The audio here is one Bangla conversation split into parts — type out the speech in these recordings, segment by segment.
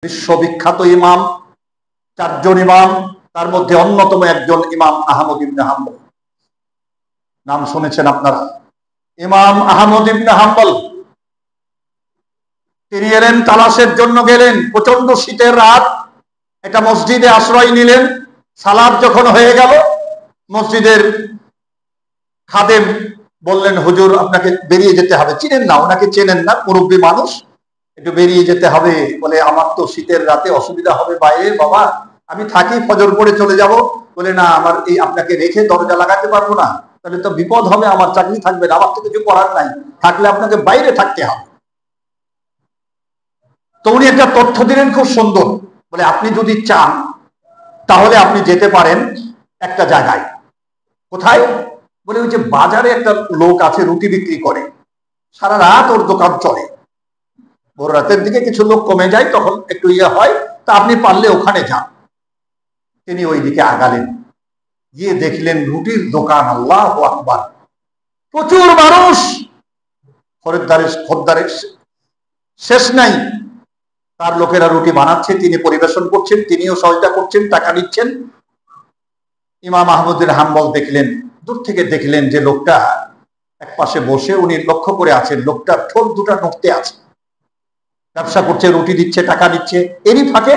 বিশ্ববিখ্যাত ইমাম, চারজন ইমাম, তার মধ্যে অন্যতম একজন ইমাম আহমদ ইবনে হাম্বল। নাম শুনেছেন আপনারা? ইমাম আহমদ ইবনে হাম্বল তিনি এলেন, তালাশের জন্য গেলেন। প্রচন্ড শীতের রাত, একটা মসজিদে আশ্রয় নিলেন। সালাত যখন হয়ে গেল, মসজিদের খাদেম বললেন, হুজুর আপনাকে বেরিয়ে যেতে হবে। চিনেন না, ওনাকে চেনেন না, মুরব্বী মানুষ, একটু বেরিয়ে যেতে হবে। বলে আমার তো শীতের রাতে অসুবিধা হবে বাইরে, বাবা আমি থাকি, ফজর পরে চলে যাব। বলে না, আমার এই আপনাকে রেখে দরজা লাগাতে পারবো না, তাহলে তো বিপদ হবে, আমার চাকরি থাকবে না, আমার তো কিছু করার নাই, থাকলে আপনাকে বাইরে থাকতে হবে। তো উনি একটা তথ্য দিলেন খুব সুন্দর। বলে আপনি যদি চান তাহলে আপনি যেতে পারেন একটা জায়গায়। কোথায়? বলে ওই যে বাজারে একটা লোক আছে, রুটি বিক্রি করে, সারা রাত ওর দোকান চলে, ভোর রাতের দিকে কিছু লোক কমে যায়, তখন একটু হয়, তা আপনি পারলে ওখানে যান। তিনি ওই দিকে আগালেন, গিয়ে দেখলেন রুটির দোকান, আল্লাহু আকবার, প্রচুর মানুষ, খদ্দারের শেষ নাই। তার লোকেরা রুটি বানাচ্ছে, তিনি পরিবেশন করছেন, তিনিও সহযোগিতা করছেন, টাকা নিচ্ছেন। ইমাম আহমদুল হাম্বল দেখলেন, দূর থেকে দেখলেন যে লোকটা এক পাশে বসে, উনি লক্ষ্য করে আছেন, লোকটার ঠোঁট দুটা নড়তে আছে, ব্যবসা করছে, রুটি দিচ্ছে, টাকা দিচ্ছে, এরই ফাঁকে,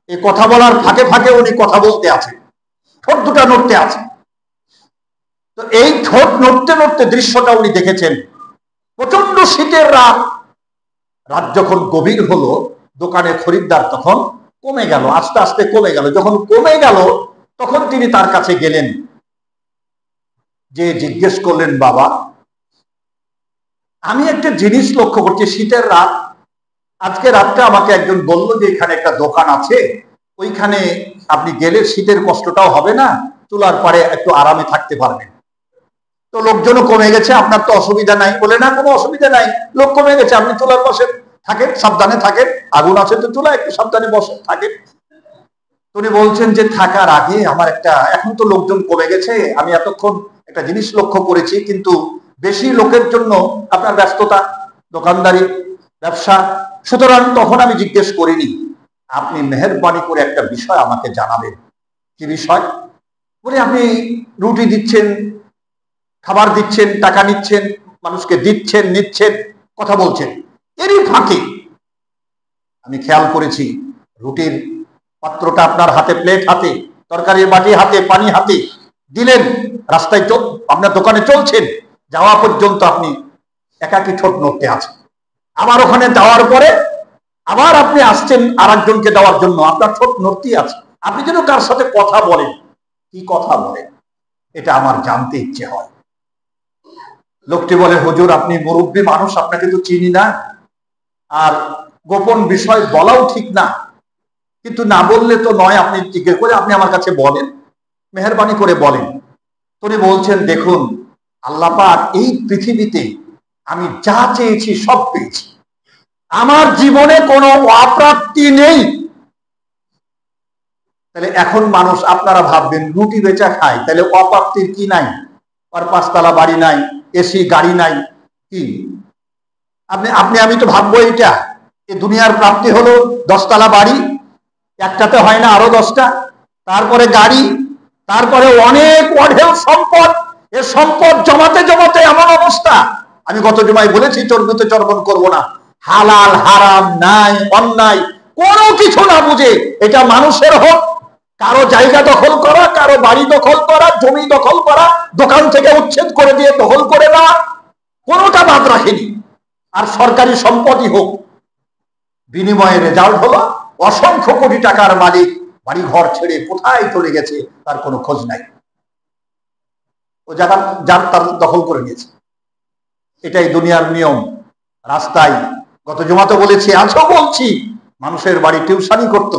এই কথা বলার ফাঁকে ফাঁকে উনি কথা বলতে আছেন, ঠোঁট দুটা নড়তে আছে। তো এই ঠোঁট নড়তে নড়তে দৃশ্যটা উনি দেখেছেন। প্রচন্ড শীতের রাত, রাত যখন গভীর হলো, দোকানে খরিদ্দার তখন কমে গেল, আস্তে আস্তে কমে গেল। যখন কমে গেল, তখন তিনি তার কাছে গেলেন, যে জিজ্ঞেস করলেন, বাবা আমি একটা জিনিস লক্ষ্য করছি, শীতের রাত, আজকে রাতটা আমাকে একজন বলল যে এখানে একটা দোকান আছে, ওইখানে আপনি গেলে শীতের কষ্টটাও হবে না, চুলার পাড়ে একটু আরামে থাকতে পারবেন। তো লোকজনও কমে গেছে, আপনার তো অসুবিধা নাই। বলে না, কোনো অসুবিধা নাই, লোক কমে গেছে, আপনি চুলার পাশে থাকেন, সাবধানে থাকেন, আগুন আছে তো চুলা, একটু সাবধানে বসে থাকেন। উনি বলছেন যে থাকার আগে আমার একটা, এখন তো লোকজন কমে গেছে, আমি এতক্ষণ একটা জিনিস লক্ষ্য করেছি, কিন্তু বেশি লোকের জন্য আপনার ব্যস্ততা, দোকানদারি, ব্যবসা, সুতরাং তখন আমি জিজ্ঞেস করিনি। আপনি মেহেরবানি করে একটা বিষয় আমাকে জানাবেন। কি বিষয়? বলে আপনি রুটি দিচ্ছেন, খাবার দিচ্ছেন, টাকা নিচ্ছেন, মানুষকে দিচ্ছেন, নিচ্ছেন, কথা বলছেন, এরই ফাঁকে আমি খেয়াল করেছি রুটির পাত্রটা আপনার হাতে, প্লেট হাতে, তরকারির বাটি হাতে, পানি হাতে দিলেন, রাস্তায় আপনার দোকানে চলছেন, যাওয়া পর্যন্ত আপনি একাকী ঠোঁট নড়তে আছেন। আবার ওখানে যাওয়ার পরে আবার আপনি আসছেন আর একজনকে দেওয়ার জন্য, আপনার ঠোঁট নড়তেই আছে। আপনি যেন কার সাথে কথা বলেন। কি কথা বলেন? এটা আমার জানতে ইচ্ছে হয়। লোকটি বলে, হুজুর আপনি মুরব্বী মানুষ, আপনাকে তো চিনি না, আর গোপন বিষয় বলাও ঠিক না, কিন্তু না বললে তো নয়, আপনি জিজ্ঞেস করে আপনি আমার কাছে বলেন, মেহেরবানি করে বলেন। তিনি বলছেন, দেখুন আল্লাহ পাক এই পৃথিবীতে আমি যা চেয়েছি সব পেয়েছি, আমার জীবনে কোনো অপ্রাপ্তি নেই। তাহলে এখন মানুষ, আপনারা ভাববেন রুটি বেচা খায়, তাহলে অপ্রাপ্তির কি নাই? আর 5 তলা বাড়ি নাই, এসি গাড়ি নাই, কি আপনি আমি তো ভাববো এটা, এই দুনিয়ার প্রাপ্তি হলো 10 তলা বাড়ি, একটাতে হয় না, আরো 10টা, তারপরে গাড়ি, তারপরে অনেক অঢেল সম্পদ। এ সম্পদ জমাতে জমাতে এমন অবস্থা, আমি গত জুমায় বলেছি চর্বিতে চর্বণ করবো না, হালাল হারাম নাই, অন্যায় কোনো কিছু না বুঝে, এটা মানুষের হোক, কারো জায়গা দখল করা, কারো বাড়ি দখল করা, জমি দখল করা, দোকান থেকে উচ্ছেদ করে দিয়ে দখল করে দেওয়া, কোনোটা বাদ রাখেনি। আর সরকারি সম্পদই হোক, বিনিময়ে রেজাল্ট হলো অসংখ্য কোটি টাকার মালিক বাড়ি ঘর ছেড়ে কোথায় চলে গেছে তার কোনো খোঁজ নাই, ও যারা যার তার দখল করে নিয়েছে। এটাই দুনিয়ার নিয়ম। রাস্তায় গত জুমাতে বলেছি, আজও বলছি, মানুষের বাড়ি টিউশনি করতো,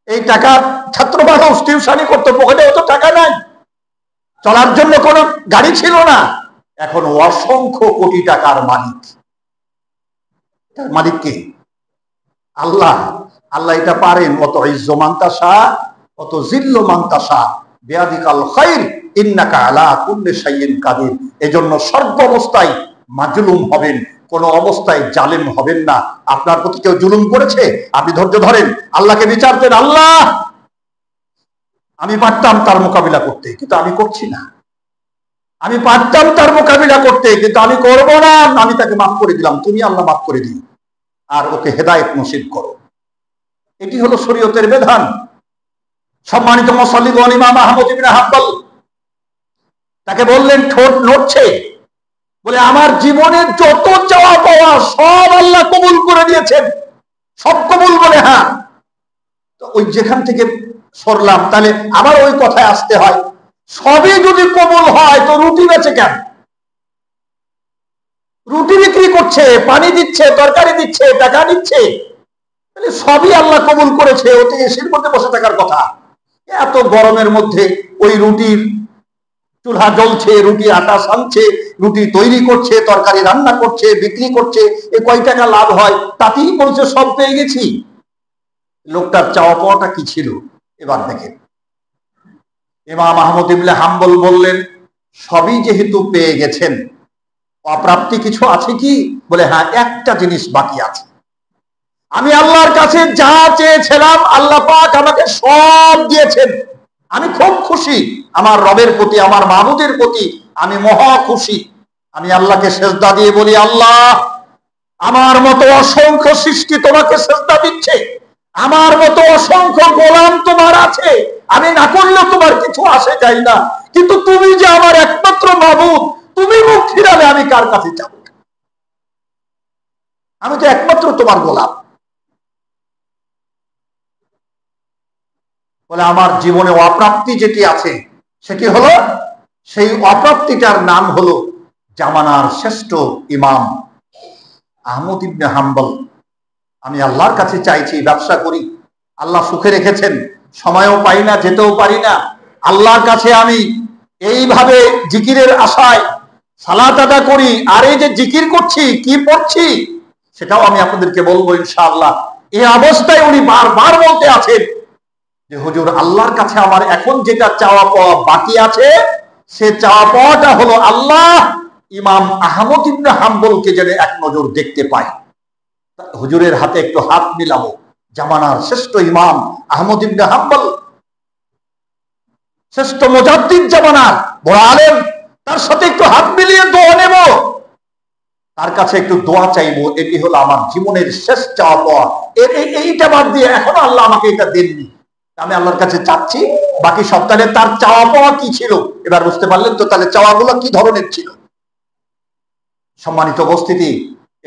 এই টাকা ছাত্র মানুষ টিউশনি করতো, পকেটে অত টাকা নাই, চলার জন্য কোনো গাড়ি ছিল না, এখন অসংখ্য কোটি টাকার মালিক। তার মালিক কে? আল্লাহ। আল্লাহ এটা পারেন, অত ইজ্জু মান তাশা, অত জিল্লু মান তাশা, বিয়াদিকাল খাইর, ইন্নাকা আলা কুল্লি শাইইন কাদির। এজন্য সর্বাবস্থায় মাজলুম হবেন, কোন অবস্থায় জালেম হবেন না। আপনার প্রতি কেউ জুলুম করেছে, আপনি ধৈর্য ধরেন, আল্লাহকে বিচার দেন, আল্লাহ আমি পারতাম তার মোকাবিলা করতে, কিন্তু আমি করছি না। আমি পারতাম তার মোকাবিলা করতে, কিন্তু আমি করব না। আমি তাকে মাফ করে দিলাম, তুমি আল্লাহ মাফ করে দিই, আর ওকে হেদায়েত নসিব করো। এটি হলো শরীয়তের বিধান। সম্মানিত মুসল্লিগণ, ইমাম আহমদ ইবনে হাম্বল, তাকে বললেন ঠোঁট নড়ছে, বলে আমার জীবনের যত চাওয়া পাওয়া সব আল্লাহ কবুল করে দিয়েছেন, সব কবুল। বলে হ্যাঁ। তো ওই যেখান থেকে সরলাম, তাহলে আবার ওই কথায় আসতে হয়, সবই যদি কবুল হয় তো রুটি বেচে কেন? রুটি বিক্রি করছে, পানি দিচ্ছে, তরকারি দিচ্ছে, টাকা দিচ্ছে, তাহলে সবই আল্লাহ কবুল করেছে, ওতে এসির মধ্যে বসে থাকার কথা। এত গরমের মধ্যে ওই রুটির চুলহা জ্বলছে, রুটি আটা সানছে, রুটি তৈরি করছে, তরকারি রান্না করছে, বিক্রি করছে, এ কয় টাকা লাভ হয়, তাতেই বলছে সব পেয়ে গেছি। লোকটার চাওয়া পাওয়াটা কি ছিল এবার দেখেন। ইমাম আহমদ ইবনে হাম্বল বললেন, সবই যেহেতু পেয়ে গেছেন, অপ্রাপ্তি কিছু আছে কি? বলে হ্যাঁ, একটা জিনিস বাকি আছে। আমি আল্লাহর কাছে যা চেয়েছিলাম আল্লাহ পাক আমাকে সব দিয়েছেন, আমি খুব খুশি। আমার রবের প্রতি, আমার মাবুদের প্রতি আমি মহা খুশি। আমি আল্লাহকে সেজদা দিয়ে বলি, আল্লাহ আমার মতো অসংখ্য সৃষ্টি তোমাকে সেজদা দিচ্ছে, আমার মতো অসংখ্য গোলাম তোমার আছে, আমি না করলেও তোমার কিছু আসে যায় না, কিন্তু তুমি যে আমার একমাত্র মাবুদ, তুমি মুখ ফিরালে আমি কার কাছে যাব? আমি তো একমাত্র তোমার গোলাম। বলে আমার জীবনে অপ্রাপ্তি যেটি আছে সেটি হলো, সেই অপ্রাপ্তিটার নাম হলো জামানার শ্রেষ্ঠ ইমাম আহমদ ইবনে হাম্বল। আমি আল্লাহর কাছে চাইছি, ব্যবসা করি, আল্লাহ সুখে রেখেছেন, সময়ও পাই না, যেতেও পারি না। আল্লাহর কাছে আমি এইভাবে জিকিরের আশায় সালাত আদা করি, আর এই যে জিকির করছি, কি পড়ছি সেটাও আমি আপনাদেরকে বলবো ইনশাআল্লাহ। এই অবস্থায় উনি বারবার বলতে আছেন যে হুজুর, আল্লাহর কাছে আমার এখন যেটা চাওয়া পাওয়া বাকি আছে, সে চাওয়া পাওয়াটা হলো আল্লাহ ইমাম আহমদ ইবনে হাম্বলকে যেন এক নজর দেখতে পাই, হুজুরের হাতে একটু হাত মিলাবো। জামানার শ্রেষ্ঠ ইমাম আহমদ ইবনে হাম্বল, শ্রেষ্ঠ মুজাদ্দিদ জামানার বড় আলেম, তার সাথে একটু হাত মিলিয়ে দোয়া নেব, তার কাছে একটু দোয়া চাইবো। এটি হলো আমার জীবনের শেষ চাওয়া পাওয়া। এইটা বাদ দিয়ে এখনো আল্লাহ আমাকে এটা দেননি, আমি আল্লাহর কাছে চাচ্ছি। বাকি সপ্তাহে তার চাওয়া পাওয়া কি ছিল এবার বুঝতে পারলেন তো, তাহলে চাওয়াগুলো কি ধরনের ছিল। সম্মানিত উপস্থিতি,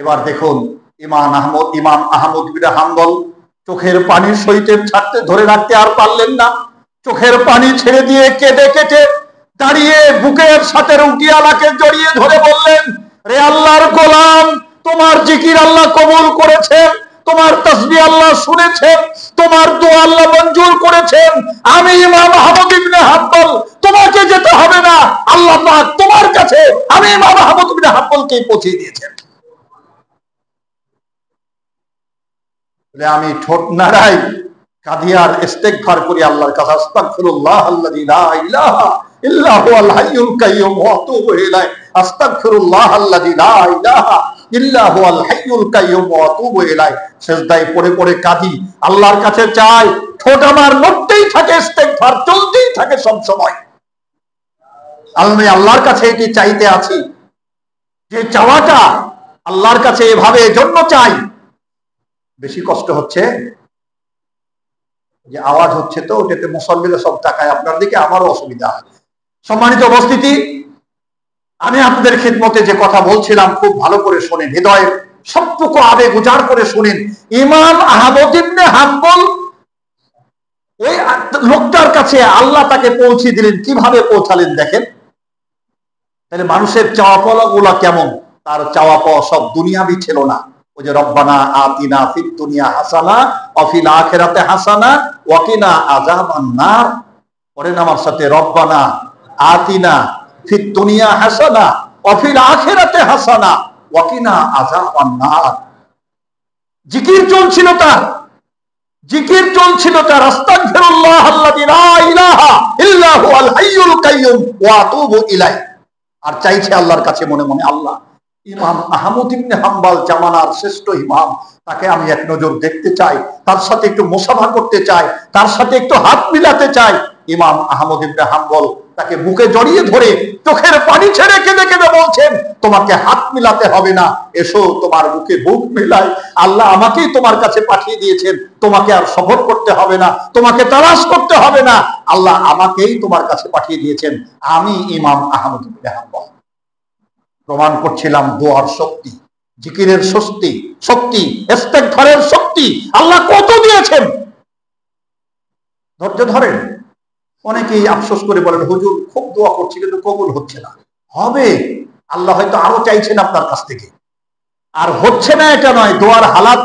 এবার দেখুন ইমাম আহমদ ইবনে হাম্বল চোখের পানির সহিতে ছাড়তে ধরে রাখতে আর পারলেন না, চোখের পানি ছেড়ে দিয়ে কেটে কেটে দাঁড়িয়ে বুকের সাথে রুটিয়ালাকে জড়িয়ে ধরে বললেন, রে আল্লাহর গোলাম, তোমার জিকির আল্লাহ কবুল করেছেন, তোমার তাসবিহ আল্লাহ শুনেছেন, তোমার দোয়া আল্লাহ মঞ্জুর করেছেন। আমি ইমাম আহমদ ইবনে হাম্বল, তোমাকে যেতে হবে না, আল্লাহ পাক তোমার কাছে আমি ইমাম আহমদ ইবনে হাম্বলকে পৌঁছে দিয়েছেন। আমি ঠোঁট নাড়াই, কাঁদিয়ার ইস্তেগফার করি আল্লাহর কাছে, আস্তাগফিরুল্লাহ আল্লাযী লা ইলাহা ইল্লা হুয়াল হাইয়ুল কাইয়্যুম ওয়া আতুবু ইলাইহি, আস্তাগফিরুল্লাহ আল্লাযী লা ইলাহা ইল্লা হুয়াল হাইয়ুল কাইয়্যুম ওয়া আতুবু ইলাইহি। সিজদায় পড়ে পড়ে কাঁদি, আল্লাহর কাছে চাই, ঠোঁট আমার নড়তেই থাকে, ইস্তেগফার চলতেই থাকে সব সময়। আমি আল্লাহর কাছে এটি চাইতে আছি, যে চাওয়াটা আল্লাহর কাছে এভাবে এজন্য চাই। বেশি কষ্ট হচ্ছে যে আওয়াজ হচ্ছে, তো ওটাতে মুসল্লিরা সব তাকায় আপনার দিকে, আমারও অসুবিধা হয়। সম্মানিত উপস্থিতি, আমি আপনাদের খিদমতে যে কথা বলছিলাম খুব ভালো করে শুনেন, হৃদয়ের সবটুকু আবেগ উজাড় করে শুনেন। ইমাম আহমদ ইবনে হাম্বল, ওই লোকটার কাছে আল্লাহ তাকে পৌঁছে দিলেন। কিভাবে পৌঁছালেন দেখেন। তাহলে মানুষের চাওয়া পাওয়া গুলা কেমন? তার চাওয়া পাওয়া সব দুনিয়াবি ছিল না। ওই যে রব্বানা আতিনা ফিদ দুনিয়া হাসানা ওয়া ফিল আখিরাতি হাসানা ওয়া কিনা আযাবান নার। পড়েন আমার সাথে, রব্বানা আতিনা ফিদ দুনিয়া হাসানা ওয়া ফিল আখিরাতি হাসানা ওয়া কিনা আযাবান নার। জিকির চলছিল তার, জিকির চলছিল তার, আস্তাগফিরুল্লাহ আল্লাযী লা ইলাহা ইল্লা হুয়াল হাইয়ুল কাইয়্যুম ওয়া আতুবু ইলাইহি। আর চাইছে আল্লাহর কাছে মনে মনে, আল্লাহ ইমাম আহমদ ইবনে হাম্বল জামানার শ্রেষ্ঠ ইমাম, তাকে আমি এক নজর দেখতে চাই, তার সাথে একটু মুসাফা করতে চাই, তার সাথে একটু হাত মিলাতে চাই। ইমাম আহমদ ইবনে হাম্বল তাকে বুকে জড়িয়ে ধরে চোখের পানি ছেড়ে কেঁদে কেঁদে বলছেন, তোমাকে হাত মিলাতে হবে না, এসো তোমার বুকে বুক মিলাই, আল্লাহ আমাকেই তোমার কাছে পাঠিয়ে দিয়েছেন, তোমাকে আর সফর করতে হবে না, তোমাকে তালাশ করতে হবে না, আল্লাহ আমাকেই তোমার কাছে পাঠিয়ে দিয়েছেন। আমি ইমাম আহমদ ইবনে হাম্বল প্রমাণ করছিলাম দোয়ার শক্তি, জিকিরের শক্তি, শক্তি ইস্তেগফারের শক্তি আল্লাহ কত দিয়েছেন। ধৈর্য ধরেন। অনেকেই আফসোস করে বলেন, হুজুর খুব দোয়া করছি কিন্তু কবুল হচ্ছে না। হবে, আল্লাহ হয়তো আরো চাইছেন আপনার কাছ থেকে, আর হচ্ছে না এটা নয়, দোয়ার হালাত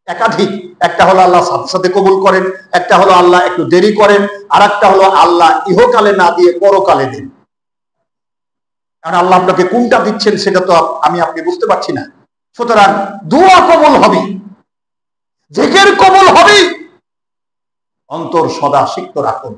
একাধিক। একটা হলো আল্লাহ সাথে সাথে কবুল করেন, একটা হলো আল্লাহ একটু দেরি করেন, আর একটা হলো আল্লাহ ইহকালে না দিয়ে পরকালে দেন। কারণ আল্লাহ আপনাকে কোনটা দিচ্ছেন সেটা তো আমি আপনি বুঝতে পারছি না। সুতরাং দোয়া কবুল হবে, জিকির কবুল হবে, অন্তর সদা সিক্ত রাখুন।